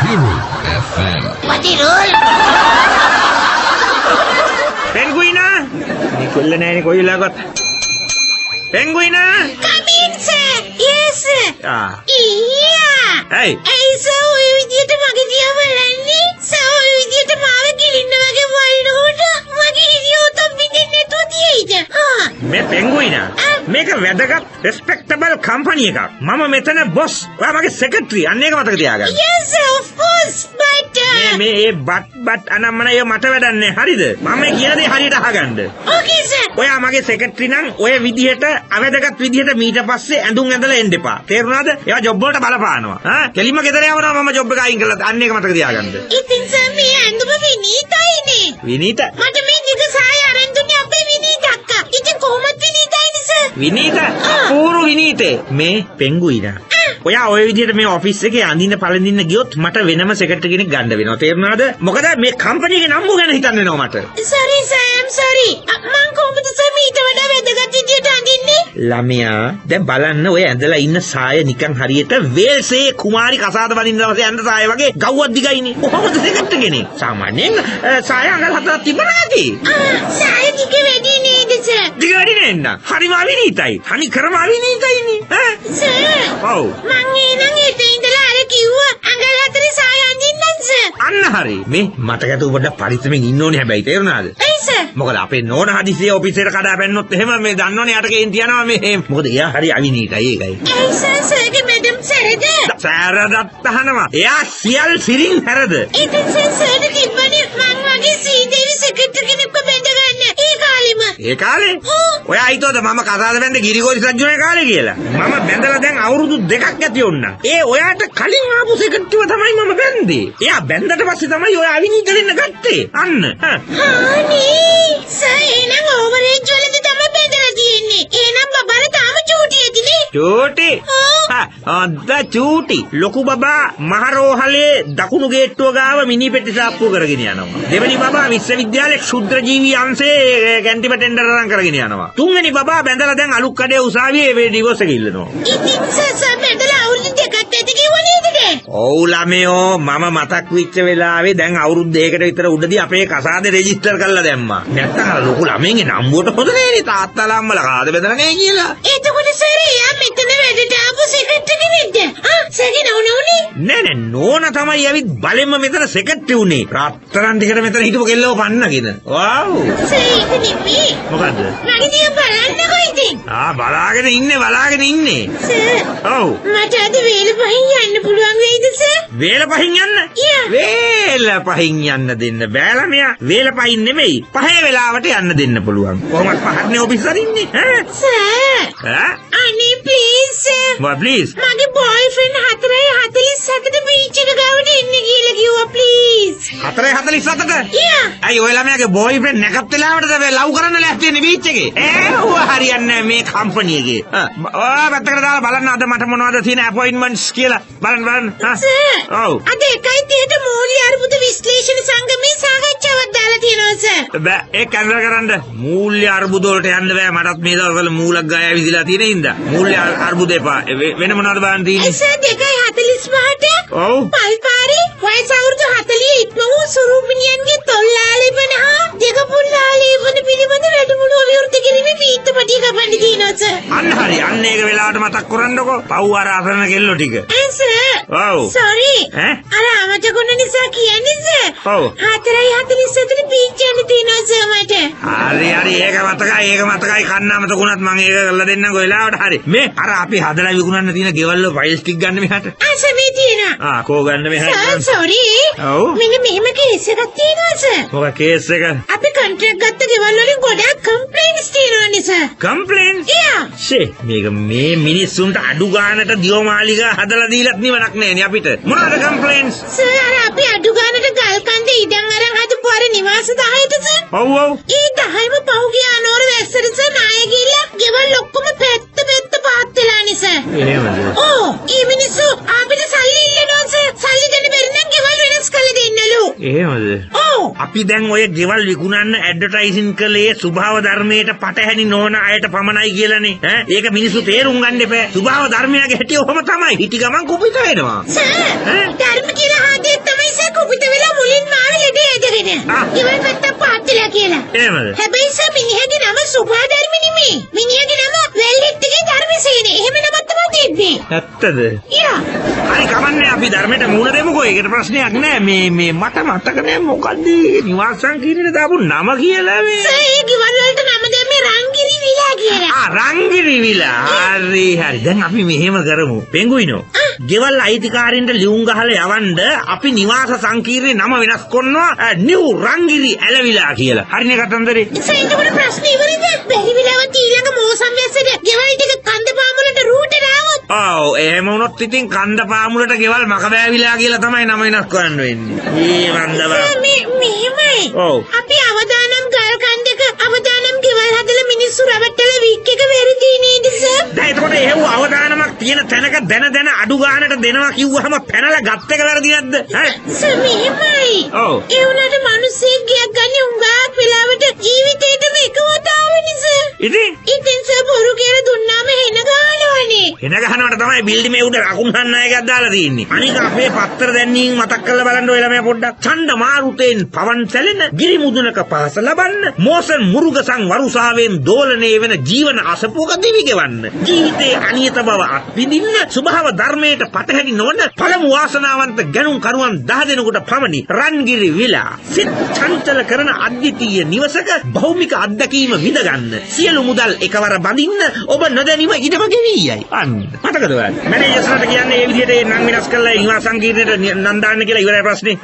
Hero FM. Patirul. Penguina? Ni kolla nae ni koyila got. Penguina? Come in, sir. Yes, sir. Ah. Yeah. Hey. Hey, sir, ඔය විදියට මගේ දිහා බලන්නේ. Sir, ඔය විදියට මාව කිලින්න වගේ බලනකොට මගේ ඉරියව්ව මිදෙන්නේ නැතුව තියෙයිද? හා. මේ penguina. මේක වැදගත් respectable company එකක්. මම මෙතන boss. ඔයා මගේ secretary. අන්න ඒක මතක තියාගන්න. Yes, sir, of course. But මේ බත් අනම්මන ඒව මට වැඩන්නේ. හරිද? මම මේ කියන දේ හරියට අහගන්න. Okay, sir. ඔයා මගේ secretary නම් ඔය විදියට අවැදගත් විදියට මීට පස්සේ ඇඳුම් ඇඳලා එන්න එපා. තේරුණාද? ඒවා ජොබ් වලට බලපානවා. ආ කෙලින්ම ගෙදර යවනවා මම ජොබ් එක අයින් කරලා. අන්න ඒක මතක තියාගන්න. ඉතින් සර් මේ ඇඳුම විනීතයිනේ. විනීත? මට මේ දිග සාය අරන් දුන්නේ අපේ විනීත අක්කා. ඉතින් කොහොමද විනීතයිනේ සර්? විනීත? පූරු විනීතේ. මේ පෙන්ගුයිනා. ඔයා ඔය විදිහට මේ ඔෆිස් එකේ අඳින්න පළඳින්න ගියොත් මට වෙනම සෙක්‍රටරි කෙනෙක් ගන්න වෙනවා. තේරුණාද? මොකද මේ කම්පැනි එකේ නම්බු ගැන හිතන්න වෙනවා මට. Sorry sir, I'm sorry. මං කොහොමද සර් මීට වඩා වැදගත් විදියට අඳින්නේ? ළමයා දැන් බලන්න ඔය ඇඳලා ඉන්න සාය නිකන් හරියට වේල්සේ කුමාරි කසාද බඳින්න දවසේ ඇඳ සාය වගේ ගව්වක් දිගයිනේ. කොහොමද සෙක්‍රටරි කෙනෙක්? සාමාන්‍යයෙන් සාය අඟල් 4ක් තිබුණා නැති. සාය දිග වැඩි නේද සර්? දිග වැඩි නේද? හරිම අවිනීතයි. හනි කරම අවිනීතයිනේ. ඈ? සර්. ඔව්. මං එනං එතන ඉඳලා අර කිව්වා අඟල් 4 සාය අඳින්නම් සර්. අන්න හරි. මේ මතකතු පොඩ්ඩක් පරිස්සමෙන් ඉන්න ඕනේ හැබැයි තේරුණාද? ඇයි සර්? මොකද අපේ නෝන හදිසියේ ඔෆිස් එකට කඩා පැන්නොත් එහෙම මේ දන්නෝනේ යට කේන්ති යනවා මේ. මොකද එයා හරි අවිනීතයි ඒකයි. ඇයි සර් සර්ගේ මැඩම් සරද? සෑරදත් අහනවා. එයා සියල් සිරින් හැරද? ඉතින් සර්ට තිබ්බනේ මං වගේ සීදේවි සෙක්‍රටරි කෙනෙක්ව බැඳගන්න. ඒ කාලෙම. ඒ කාලේ? ඔයා හිතුවද මම කතාද බැඳ ගිරිගෝරි සජ්ජුනේ කාලේ කියලා? මම බැඳලා දැන් අවුරුදු 2ක් ඇති වුණා. ඒ ඔයාට කලින් ආපු සෙක්‍රටරිව තමයි මම බැඳේ. එයා බැඳලා පස්සේ තමයි ඔය අවිනීත වෙන්න ගත්තේ. අන්න. හානේ. සර් එනං ඕවරේජ් වලදී තමයි බැඳලා තියෙන්නේ. එනං බබාලා තාම චූටියේදිනේ. චූටි? අද්ද චූටි. ලොකු බබා මහරෝහලේ දකුණු ගේට්ටුව ගාව මිනි පෙට්ටි සාප්පුව කරගෙන යනවා. දෙවෙනි බබා විශ්වවිද්‍යාලයේ ක්ෂුද්‍ර ජීවී අංශයේ කැන්ටිම ටෙන්ඩර් අරන් කරගෙන යනවා. තුන්වෙනි බබා බැඳලා දැන් අලුත් කඩේ උසාවියේ මේ ඩිවෝස් එක ඉල්ලනවා. ඉතින් සර් බැඳලා අවුරුදු දෙකක් ඇති කිව්ව නේද? ඔව් ළමයෝ මම මතක් වෙච්ච වෙලාවේ දැන් අවුරුදු 2කට විතර උඩදී අපේ කසාදේ රෙජිස්ටර් කරලා දැම්මා. නැත්තම් අර ලොකු ළමයින්ගේ නම්බුවට හොඳ නෑනේ තාත්තලා අම්මලා කාද බෙදලා නෑ කියලා. එතකොට සර් එයා මෙතන වැඩට ආපු සෙක්‍රටරි කෙනෙක්ද? සර්ගේ නෝනේ? නෑ නෝනා තමයි ඇවිත් බලෙන්ම මෙතන සෙක්‍රටරි උනේ. රත්තරන් ටිකට මෙතන හිටපු කෙල්ලව පන්නගෙන. වව්. සර් ඒක නෙමෙයි. මොකද්ද? මගේ දිහා බලන්නකෝ ඉතින්. බලාගෙන ඉන්නේ. සර්. ඔව්. මට අද වේල පහින් යන්න පුළුවන් වෙයිද සර්? වේල පහින් යන්න? වේල පහින් යන්න දෙන්න බෑ ළමයා. වේල පහින් නෙමෙයි. පහේ වෙලාවට යන්න දෙන්න පුළුවන්. කොහොමද පහක්නේ ඔෆිස් වලින්නේ? සර්. අනේ ප්ලීස් සර්. මොකද ප්ලීස්? මගේ බොයිෆ්‍රෙන්ඩ් 4:47ට බීච් එක ගාවට එන්න කියලා කිව්වා ප්ලීස්. 4:47ට? යා. අයි ඔය ළමයාගේ බොයිෆ්‍රෙන්ඩ් නැකත් වෙලාවටද ලව් කරන්න ලෑස්ති වෙන්නේ බීච් එකේ? ඌ හරියන්නේ නැහැ මේ කම්පැනි එකේ. ඔය පැත්තකට දාලා බලන්න අද මට මොනවද තියෙන අපොයින්ට්මන්ට්ස් කියලා. බලන්න. සර්. ඔව්. අද 1:30ට මූල්‍ය අර්බුද විශ්ලේෂණ සංගමේ සාකච්ඡාවක් දාලා තියෙනවා සර්. බෑ ඒක කැන්සල් කරන්න. මූල්‍ය අර්බුද වලට යන්න බෑ. මටත් මේ දවස්වල මූලක් ගාය විදිලා තියෙන හින්දා. මූල්‍ය අර්බුද එපා. වෙන මොනවද බලන්න තියෙන්නේ? සර් 2:45ට. ඔව්. පල්පාරේ වයස අවුරුදු 40 ඉක්ම වූ සුරූපිනියන්ගේ තොල්ලාලේපන හා දෙකපුල්ලාලේපන පිළිබඳ වැඩමුළු අවිවෘත කිරීමේ පීඨපටිය කපන්න තියෙනවා සර්. අන්න හරි. අන්න ඒක වෙලාවට මතක් කරන්නකෝ. පව් අර අසරණ කෙල්ලෝ ටික. සර්. ඔව්. sorry. ඈ? අර අමතකුණ නිසා කියන්නේ සර්. ඔව්. 4:47ට බීච් යන්න තියෙනවා සර් මට. හරි ඒක මතකයි කන්නමතකුණත් මම ඒක කරලා දෙන්නම්කො වෙලාවට හරි. මේ අර අපි හදලා විකුණන්න තියෙන ගෙවල් වල ෆයිල්ස් ටික ගන්න මෙහාට. අසමේ තියෙනවා. කෝ ගන්න මෙහාට. Sir sorry. ඔව්. මෙන්න මෙහෙම කේස් එකක් තියෙනවා සර්. මොකක් කේස් එක? අපි කොන්ට්‍රැක්ට් ගත්ත ගෙවල් වලින් ගොඩක් කම්ප්ලේන්ට්ස් තියෙනවානේ සර්. කම්ප්ලේන්ට්? යා. මේක මේ මිනිස්සුන්ට අඩු ගානට දියෝමාලිගා හදලා දීලත් නිවනක් නෑනේ අපිට. මොනවාද කම්ප්ලේන්ට්ස්? සර් අර අපි අඩු ගානට ගල් කන්ද ඉඩම් අරන් හදපු අර නිවාස 10ට සර්. ඔව්. ඒ 10ම පහුගිය අනෝර වැස්සට සර් ණය ගිහිල්ලා ගෙවල් ඔක්කොම පැත්ත පාත් වෙලානේ සර්. එහෙමද? ඕ ඒ මිනිස්සු අපිට සල්ලි ඉල්ලනවා සර්. සල්ලි දෙන්න බැරි නම් ගෙවල් වෙනස් කරලා දෙන්නලු. එහෙමද? ඕ අපි දැන් ඔය ගෙවල් විකුණන්න ඇඩ්වර්ටයිසින් කළේ ස්වභාව ධර්මයට පටහැනි නොවන අයට පමණයි කියලානේ. ඒක මිනිස්සු තේරුම් ගන්න එපා. ස්වභාව ධර්මයේ හැටි ඔහම තමයි. හිටි ගමන් කුපිත වෙනවා. සර් ධර්ම කියලා හදේ තියාගෙන. ආ. ගෙවල් පැත්තක් පාත්තිලා කියලා. එහෙමද? හැබැයි සර් මිනිහගේ නම සුභාධර්ම නෙමෙයි. මිනිහගේ නම වැල්ලෙට්ටගේ ධර්මසේනේ. එහෙම නමක් තමයි තියන්නේ. ඇත්තද? යා. හරි කමන්නේ අපි ධර්මයට මුණ දෙමුකෝ. ඒකට ප්‍රශ්නයක් නෑ. මේ මට මතක නෑ මොකද්ද නිවාස සංකීර්ණයට දාපු නම කියලා මේ. සර් ඒ ගෙවල් වලට නම දැම්මේ රංගිරි විලා කියලා. ආ රංගිරි විලා. හරි. දැන් අපි මෙහෙම කරමු. පෙඟුයිනෝ. ගෙවල් අයිතිකාරින්ට ලියුම් ගහලා යවන්න අපි නිවාස සංකීර්ණේ නම වෙනස් කරනවා නිව් රංගිරි ඇලවිලා කියලා. හරිනේ කතන්දරේ. සර් ඒකට ප්‍රශ්න ඉවරද? බැරි විලාවත් ඊළඟ මෝසම් වැස්සට ගෙවල් ටික කන්ද පාමුලට රූට් එක ආවොත්. ඔව් එහෙම වුණොත් ඉතින් කන්ද පාමුලට ගෙවල් මක බෑවිලා කියලා තමයි නම වෙනස් කරන්න වෙන්නේ. මේ වන්දවා. මෙහෙමයි. ඔව්. අපි අවදානම් ගල් කන්දක අවදානම් ගෙවල් හදලා මිනිස්සු රවට්ටලා වීක් එක වැරදි නේද සර්? දැන් එතකොට එහෙව් අවදානමක් තියෙන තැනක දැන අඩු ගානට දෙනවා කිව්වහම පැනලා ගත් එක වැරදි නැද්ද? ඈ? සර් මෙහෙමයි. ඔව්. ඒ උනාට මිනිස්සෙක් ගියක් ගන්න උංගාක් වෙලාවට ජීවිතේටම එක වතාවනේ සර්. ඉතින් සර් බොරු කියලා දුන්නාම හෙන ගහනවනේ. එන ගහනවට තමයි බිල්ඩිමේ උඩ රකුම් සන්නායකයක් දාලා තියෙන්නේ. අනික අපේ පත්තර දැන්වීම මතක් කරලා බලන්න ඔය ළමයා පොඩ්ඩක්. ඡණ්ඩ මාරුතෙන් පවන් සැලෙන ගිරි මුදුනක පහස ලබන්න මෝසන් මුරුගසන් වරුසාවෙන් දෝලණය වෙන ජීවන අසපුවක දිවි ගෙවන්න. ජීවිතේ අනියත බව අත්විඳින්න ස්වභාව ධර්මයට පටහැනි නොවන පළමු වාසනාවන්ත ගැනුම් කරුවන් 10 දෙනෙකුට පමණි රන්ගිරි විලා. සිත් චංචල කරන අද්විතීය නිවසක භෞමික අත්දැකීම විඳගන්න. සියලු මුදල් එකවර බඳින්න ඔබ නොදැනීම ඉඩම ගෙවියයි. අන්න මතකද ඔයාලට? මැනේජර්ස්ලාට කියන්නේ මේ විදිහට ඒ නම් වෙනස් කරලා නිවාස සංකීර්ණයට නම් දාන්න කියලා ඉවරයි ප්‍රශ්නේ.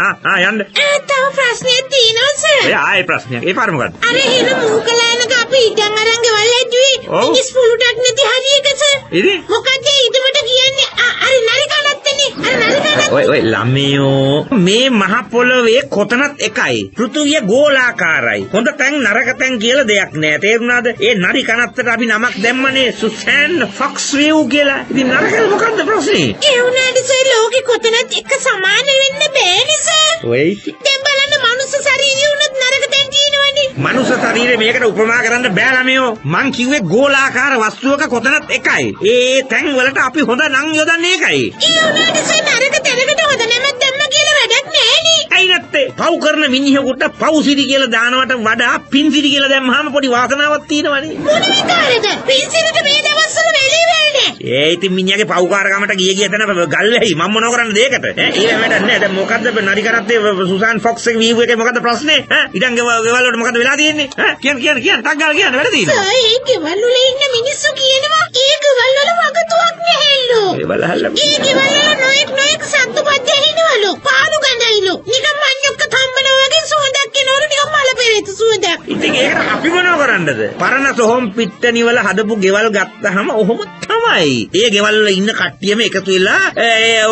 යන්න. තව ප්‍රශ්නයක් තියෙනවා සර්. ආයේ ප්‍රශ්නයක්. ඒ පාර මොකද්ද? අර හෙන මූකලානක අපි ඉඩම් අරන් ගෙවල් ඇද්දුවේ. ඔව්. මිනිස් පුරුටක් නැති හරියක සර්. ඉතින් මොකද ඊටමට කියන්නේ අර නරිකනත්තනේ. අර නරිකනත්. ඔය ළමයෝ මේ මහ පොළවේ කොතනත් එකයි. පෘථුවිය ගෝලාකාරයි. හොඳ තැන් නරක තැන් කියලා දෙයක් නෑ. තේරුණාද? ඒ නරි කනත්තට අපි නමක් දැම්මනේ සුසෑන් ෆොක්ස් රිව් කියලා. ඉතින් නරකද මොකද්ද ප්‍රශ්නේ? ඒ උනාට සර් ලෝකෙ කොතනත් එක සමාන වෙන්න බෑනේ සර්. ඔය දැන් බලන්න මනුස්ස ශරීරය උනත් නරක තැන් තියෙනවනේ. මනුස්ස ශරීරය මේකට උපමා කරන්න බෑ ළමයෝ. මං කිව්වේ ගෝලාකාර වස්තුවක කොතනත් එකයි. ඒ තැන් වලට අපි හොඳ නම් යොදන්නේ ඒකයි. ඒ උනාට සර් නරක තැනකට හොඳ නමක් දැම්ම කියලා වැඩක් නෑනේ. ඇයි නැත්තේ? පව් කරන මිනිහෙකුට පව්සිරි කියලා දානවට වඩා පින්සිරි කියලා දැම්මහම පොඩි වාසනාවක් තියෙනවනේ. මොන විකාරද? පින්සිරට මේ දවස්වල වෙලී වෙන්නේ. ඒ ඉතින් මිනිහාගේ පව්කාරකමට ගිය තැන ගල් වෙයි මම මොනව කරන්නද ඒකට? ඒ වැඩක් නෑ. දැන් මොකද්ද නරි කරත්තේ සුසාන් ෆොක්ස් එක වීව් එකේ මොකද්ද ප්‍රශ්නේ? ඉතින් ගෙවල් වලට මොකද්ද වෙලා තියෙන්නේ? කියන්න ටක් ගාලා කියන්න වැඩ තියෙනවා. සර් ඒ ගෙවල් වල ඉන්න මිනිස්සු කියනවා ඒ ගෙවල් වල වගතුවක් නැහැලු. ඒ බලහල්ලා. ඒ ගෙවල් වල නොඑක් සද්දපත් ඇහෙනවලු. පාළු ගඳයිලු. නිකන් මඤ්ඤොක්ක තම්බනවා වගේ සුවඳක් එනවලු නිකන් මල පෙරේත සුවඳක්. ඉතින් ඒකට අපි මොනව කරන්නද? පරණ සොහොන් පිට්ටනි වල හදපු ගෙවල් ගත්තාම ඔහොම තමයි. ඒ ගෙවල් වල ඉන්න කට්ටියම එකතු වෙලා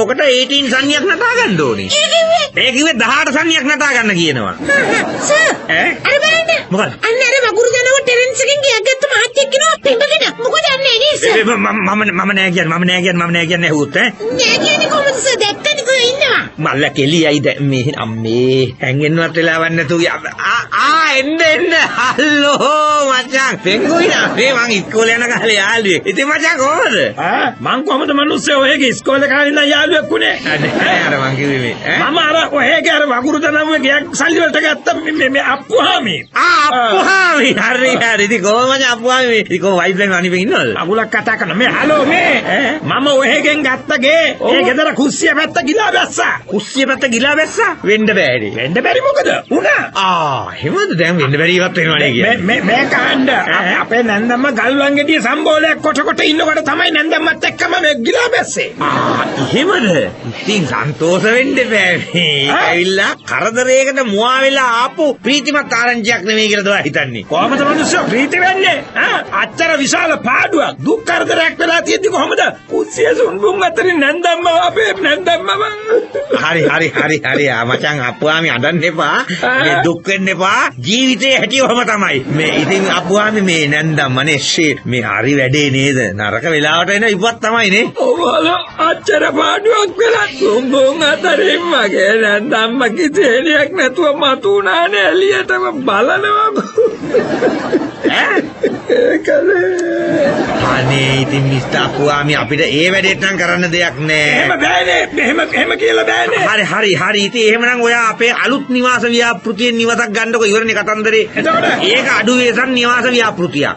ඔකට 18 සන්නියක් නටා ගන්න ඕනේ. ඒ කිව්වේ 18 සන්නියක් නටා ගන්න කියනවා. සර් ඈ? අර බලන්න. මොකද? අන්න අර වගුරු දනව ටෙරන්ස් එකෙන් ගියක් ගත්ත මහත්තයෙක් කෙනා පෙඹගෙන. මොකද අන්නේ නේ සර්? මම නෑ කියන්නේ ඇහුවොත් ඈ. නෑ කියන්නේ කොහොමද සර්? දැක්කනේ කොහෙ ඉන්නවා? මල්ල කෙලියයි මේ අම්මේ හැංගෙන්නවත් වෙලාවක් නැතු එන්න හල්ලෝ මචං පෙන්ගුයිනා මේ මං ඉස්කෝලේ යන කාලේ යාළුවෙක්. ඉතින් මචං කොහොමද? මං කොහමද මිනිස්සු ඔයගේ ඉස්කෝලේ කාලේ ඉඳන් යාළුවෙක් උනේ? අර මං කිව්වේ මේ මම අර ඔයගේ අර වගුරු දනමුවේ ගයක් සල්ලි වලට ගත්ත මේ අප්පුහාමි. අප්පුහාමි හරි ඉතින් කොහොමද අප්පුහාමි ඉතින් කොහොම වයිෆ් ලයින් අනිපෙන් ඉන්නවද? අගුලක් කතා කරන මේ හලෝ මේ මම ඔයගෙන් ගත්ත ගේ ඒ ගෙදර කුස්සිය පැත්ත ගිලා බැස්සා. කුස්සිය පැත්ත ගිලා බැස්සා වෙන්න බෑනේ. වෙන්න බැරි මොකද? උනා. එහෙමද දැන් වෙන්න බැරි ඉවත් වෙනවනේ කියන්නේ. මේ කාණ්ඩ අපේ නැන්දම්ම ගල්වංගෙඩිය සම්බෝලයක් කොට ඉන්නකොට තමයි නැන්දම්මත් එක්කම මේ ගිලා බැස්සේ. එහෙමද? ඉතින් සන්තෝෂ වෙන්න බෑ මේ. ඇවිල්ලා කරදරයකට මුවා වෙලා ආපු ප්‍රීතිමත් ආරංචියක් නෙමෙයි කියලා තමයි හිතන්නේ. කොහමද මිනිස්සු ප්‍රීති වෙන්නේ? අච්චර විශාල පාඩුවක් දුක් කරදරයක් වෙලා තියෙද්දි කොහමද කුස්සිය සුන්බුන් අතරින් නැන්දම්ම අපේ නැන්දම්ම හරි මචං අප්පුවාමි අඬන්න එපා. මේ දුක් වෙන්න එපා. ජීවිතේ හැටිවම තමයි. මේ ඉතින් අප්පුවාමි මේ නැන්දම්මනේ මේ හරි වැඩේ නේද? නරක වෙලාවට එන ඉවත් තමයි නේ. ඔව් අච්චර පාඩුවක් වෙලා සුන්බුන් අතරින් මගේ නැන්දම්ම කිසිහෙලියක් නැතුව මතු උනානේ එළියටම බලනවා. ඒකනේ. අනේ ඉතින් මිස්ටර් අපුහාමි අපිට ඒ වැඩේට නම් කරන්න දෙයක් නෑ. එහෙම බෑනේ. එහෙම කියලා බෑනේ. හරි. ඉතින් එහෙමනම් ඔයා අපේ අලුත් නිවාස ව්‍යාපෘතියෙන් නිවසක් ගන්නකො ඉවරනේ කතන්දරේ. එතකොට ඒක අඩු වේසන් නිවාස ව්‍යාපෘතියක්.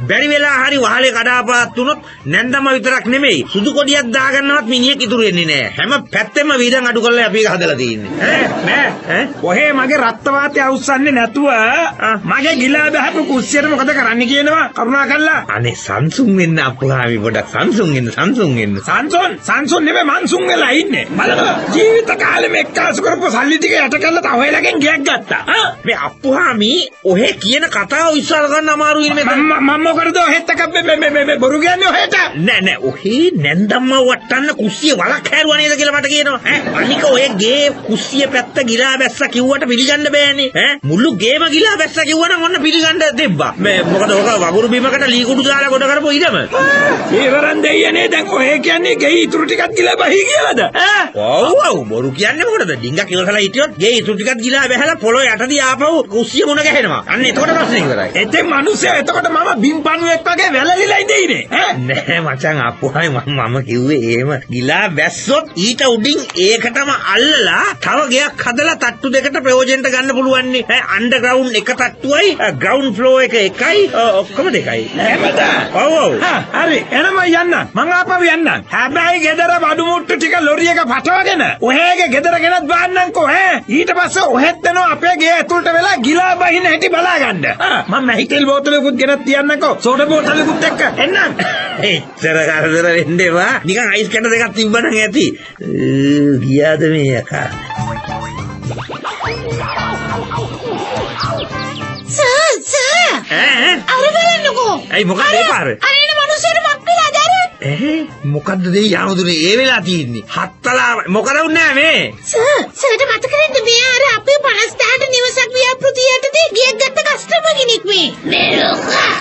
බැරි වෙලා හරි වහලේ කඩාපාත් වුණොත් නැන්දම විතරක් නෙමෙයි සුදු කොඩියක් දාගන්නවත් මිනිහෙක් ඉතුරු වෙන්නේ නෑ. හැම පැත්තෙම වීදම් අඩු කරලා අපි ඒක හදලා තියෙන්නේ. නෑ. ඔහේ මගේ රක්ත වාතය අවුස්සන්නේ නැතුව මගේ ගිලා බහපු කුස්සියට මොකද කරන්න කියනවා කරුණාකරලා. අනේ සංසුන් වෙන්න අපුහාමි පොඩක් සංසුන් වෙන්න. සංසොන් නෙමෙයි මන්සුන් වෙලා ඉන්නේ. බලන්න ජීවිත කාලෙම එක්කාසු කරපු සල්ලි ටික යට කරලා තව වෙලකින් ගියක් ගත්තා. මේ අපුහාමි ඔහෙ කියන කතාව විශ්වාස කරන්න අමාරුයි නේ මෙතන. මම මොකටද ඔහෙත් එක බොරු කියන්නේ ඔහෙට? නෑ ඔහි නැන්දම්ම වට්ටන්න කුස්සිය වලක් හැරුවා නේද කියලා මට කියනවා. අනික ඔය ගේ කුස්සිය පැත්ත ගිලා බැස්ස කිව්වට පිළිගන්න බෑනේ. මුළු ගේම ගිලා බැස්ස කිව්වනම් ඔන්න පිළිගන්න දෙබ්බා. මේ මොකද ඔක වගුරු බීමකට ලී කුඩු දාලා ගොඩ කරපු ඉඩම. ඊවරන් දෙයියනේ දැන් ඔහෙ කියන්නේ ගේ ඉතුරු ටිකක් ගිලා බහි කියලාද? ඔව් බොරු කියන්නේ මොකටද? ඩිංගක් ඉවසලා හිටියොත් ගේ ඉතුරු ටිකක් ගිලා බැහැලා පොළොව යටදී ආපහු කුස්සිය මුණ ගැහෙනවා. අන්න එතකොට ප්‍රශ්නේ ඉවරයි. එතෙන් මිනිස්සු එතකොට මම බිම්පණුවෙක් වගේ වැළලිලා ඉඳීනේ. නෑ මචං අපුහායි මම කිව්වේ එහෙම ගිලා බැස්සොත් ඊට උඩින් ඒකටම අල්ලලා තව ගයක් හදලා තට්ටු දෙකට ප්‍රයෝජනට ගන්න පුළුවන් නේ. අන්ඩර්ග්‍රවුන්ඩ් එක තට්ටුවයි ග්‍රවුන්ඩ් ෆ්ලෝ එක එකයි ඔක්කොම දෙකයි. එහෙමද? ඔව්. හරි එනම යන්න. මං ආපහු යන්න. හැබැයි ගෙදර බඩු මුට්ටු ටික ලොරියක පටවගෙන ඔහේගේ ගෙදර ගෙනත් බාන්නම්කෝ ඊට පස්සේ ඔහෙත් එනවා අපේ ගේ ඇතුළට වෙලා ගිලා බහින හැටි බලා ගන්න. මම මැහිතෙල් බෝතලෙකුත් ගෙනත් තියන්නකෝ. සෝඩා බෝතලෙකුත් එක්ක එන්නම්. එච්චර කරදර වෙන්න එපා. නිකන් අයිස් කැට දෙකක් තිබ්බනම් ඇති. ගියාද මේ යකා? සර් අර බලන්නකෝ. ඇයි මොකද ඒ පාර? අර එන මිනිස්සුන්ට මක් වෙලා දාර. මොකද්ද දෙයි යාමුදුනේ ඒ වෙලා තියෙන්නේ? හත්තලා මොකද වුනේ මේ? සර්ට මතක නැද්ද මේ අර අපේ 50,000ට නිවසක් ව්‍යාපෘතියටදී ගියක් ගත්ත කස්ටමර් කෙනෙක් මේ. මේ ලෝකා.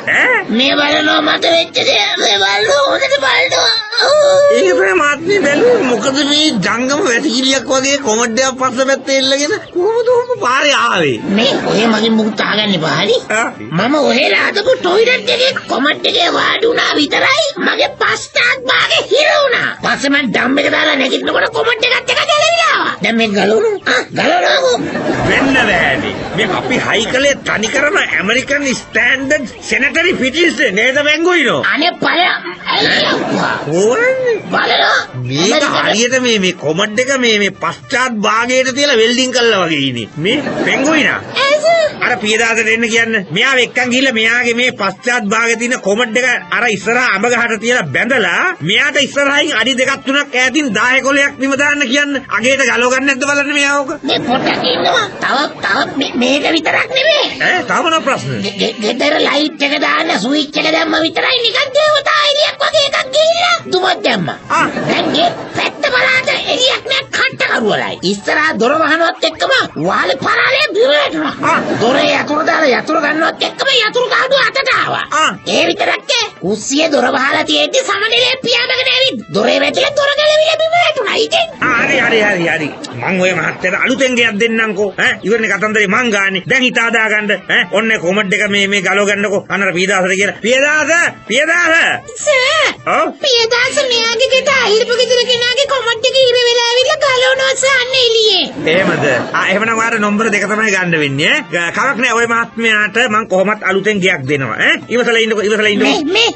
මේ බලනවා මට වෙච්ච දේ මේ බලනවා හොඳට බලනවා. ඒක තමයි මාත්මේ බැලුවේ මොකද මේ ජංගම වැටිකිලියක් වගේ කොමඩ්ඩයක් පස්ස පැත්තේ එල්ලගෙන කොහොමද ඔහොම පාරේ ආවේ? මේ ඔය මගේ මුකුත් ආගන්න බාරි. මම ඔහෙලා හදපු টয়ලට් එකේ කොමඩ් එකේ වාඩි වුණා විතරයි මගේ පස්තාක් භාගේ හිර වුණා. පස්සේ මම ඩම් එක දාලා නැගිටිනකොට කොමඩ් එකත් එක ගැලවිලා ආවා. දැන් මේ ගලවනවා. වෙන්න බෑනේ. මේ අපි හයි කලේ තනි කරන ඇමරිකන් ස්ටෑන්ඩඩ් සෙනටරි ෆිටිල්ස් නේද බැංගුයිනෝ? අනේ පය අයියෝ. බලනවා. මේක හරියට මේ කොමඩ් එක මේ පශ්චාත් භාගයට තියලා වෙල්ඩින් කළා වගේ ඉන්නේ. මේ බැංගුයිනා. අර පියදාස දෙන්න කියන්න. මෙයාව එක්කන් ගිහලා මෙයාගේ මේ පශ්චාත් භාගයේ තියෙන කොමඩ් එක අර ඉස්සරහා අඹ ගහට තියලා බැඳලා මෙයාට ඉස්සරහින් අඩි දෙකක් තුනක් ඈතින් 10 කොලයක් නිම දාන්න කියන්න. අගේට ගලව ගන්න නැද්ද බලන්න මෙයාවක. මේ පොට්ටක් ඉන්නවා. තවත් මේක විතරක් නෙමෙයි. තව මොන ප්‍රශ්න? ගෙදර ලයිට් එක දාන්න ස්විච් එක දැම්ම විතරයි නිකන් දේවතා එළියක් වගේ එකක් ගිහිල්ලා දුමක් දැම්මා. දැන් ගේ පැත්ත බලන්න එළියක් නෑ කට්ට කරුවලයි. ඉස්සරහා දොර වහනවත් එක්කම වාලේ පරාලේ බිරේටනවා. දොරේ යතුරු දාලා යතුරු ගන්නවත් එක්කම යතුරු කාඩුව අතට ආවා. ඒ විතරක් කුස්සිය දොර වහලා තියෙද්දි සමනලේ පියාඹගෙන ඇවිත් දොරේ වැටිලා දොර ගැලවිලා බිමරටුණා. ඉතින් හරි. මං ඔය මහත්තයට අලුතෙන් ගයක් දෙන්නම්කෝ. ඉවරනේ කතන්දරේ මං ගාන්නේ. දැන් හිත හදා ගන්න. ඔන්න කොමඩ් එක මේ ගලව ගන්නකෝ. අන්නර පියදාසට කියලා. පියදාස. සර්. පියදාස මෙයාගේ ගෙට අල්ලපු ගෙදර කෙනාගේ කොමඩ් එක ඉර වෙලා ඇවිල්ලා ගලවනවා සන්න එළියේ. එහෙමද? එහෙමනම් වාට නම්බර දෙක තමයි ගන්න වෙන්නේ. කවක් නෑ ඔය මහත්මයාට මං කොහොමත් අලුතෙන් ගයක් දෙනවා. ඉවසලා ඉන්නකෝ. මේ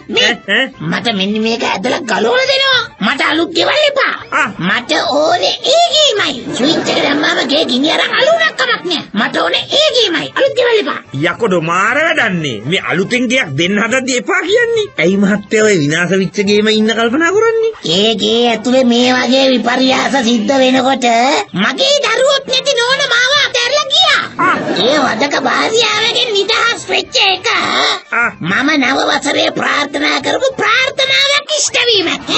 මට මෙන්න මේක ඇදලා ගලවලා දෙනවා. මට අලුත් ගෙවල් එපා. මට ඕනේ ඒ ගේමයි. ස්විච් එක දැම්මම ගේ ගිනි අරන් අලුණක් කමක් නෑ. මට ඕනේ ඒ ගේමයි. අලුත් ගෙවල් එපා. යකඩෝ මාර වැඩන්නේ. මේ අලුතෙන් ගයක් දෙන්න හදද්දි එපා කියන්නේ. ඇයි මහත්තයා ඔය විනාශ වෙච්ච ගේම ඉන්න කල්පනා කරන්නේ? ඒ ගේ ඇතුලේ මේ වගේ විපර්යාස සිද්ධ වෙනකොට මගේ දරුවොත් නැති නෝන මාව අතහැරලා ගියා. ඒ වදක භාර්යාවගෙන් නිදහස් වෙච්ච එක මම නව වසරේ ප්‍රාර්ථනා කරපු ප්‍රාර්ථනාවක් ඉෂ්ට වීමක්.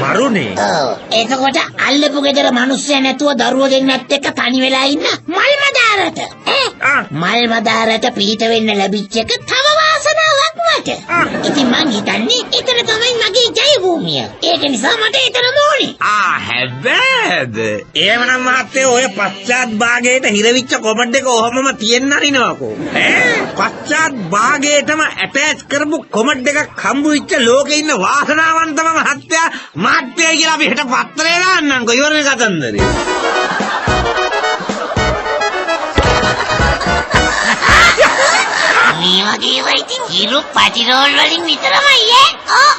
මරුනේ. එතකොට අල්ලපු ගෙදර මිනිස්සු නැතුව දරුවෝ දෙන්නත් එක්ක තනි වෙලා ඉන්න මල්මදාරට. මල්මදාරට පිට වෙන්න ලැබිච්ච එක තව වාසනාවක් මට. ඉතින් මං හිතන්නේ එතන තමයි මගේ ජය භූමිය. ඒක නිසා මට එතනම ඕනේ. හැබැයිද එහෙමනම් මහත්තයෝ ඔය පශ්චාත් භාගයට හිරවිච්ච කොමඩ් එක ඔහමම තියෙන්න අරිනවකෝ පශ්චාත් භාගයටම ඇටච් කරපු කොමඩ් එකක් හම්බු වෙච්ච ලෝකේ ඉන්න වාසනාවන්තම මහත්තයා කියලා අපි හෙට පත්තරේ දාන්නම්කෝ ඉවරනේ කතන්දරේ මේ වගේ වෙයිති හිරු පටිරෝල් වලින් විතරමයි ඈ.